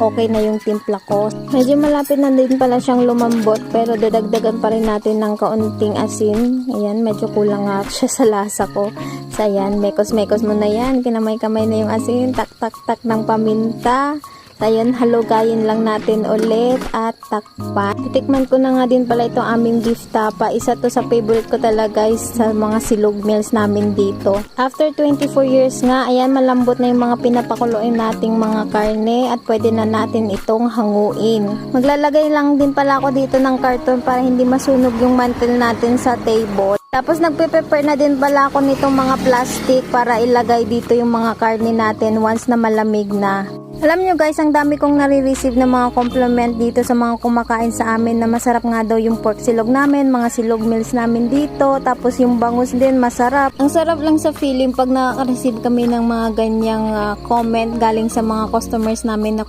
okay na yung timpla ko. Medyo malapit na din pala siyang lumambot, pero dadagdagan pa rin natin ng kaunting asin. Ayan, medyo kulang nga siya sa lasa ko. So ayan, mekos-mekos mo na yan. Kinamay-kamay na yung asin, tak-tak-tak ng paminta. Ayan, halugayin lang natin ulit at takpan. Titikman ko na nga din pala itong aming beef tapa. Isa to sa favorite ko talaga guys sa mga silog meals namin dito. After 24 years nga, ayan, malambot na yung mga pinapakuluin nating mga karne at pwede na natin itong hanguin. Maglalagay lang din pala ako dito ng karton para hindi masunog yung mantel natin sa table. Tapos nagpe-prepare na din pala ako nitong mga plastic para ilagay dito yung mga karne natin once na malamig na. Alam nyo guys, ang dami kong nare-receive na mga compliment dito sa mga kumakain sa amin na masarap nga daw yung pork silog namin, mga silog meals namin dito, tapos yung bangus din masarap. Ang sarap lang sa feeling pag nakaka-receive kami ng mga ganyang comment galing sa mga customers namin na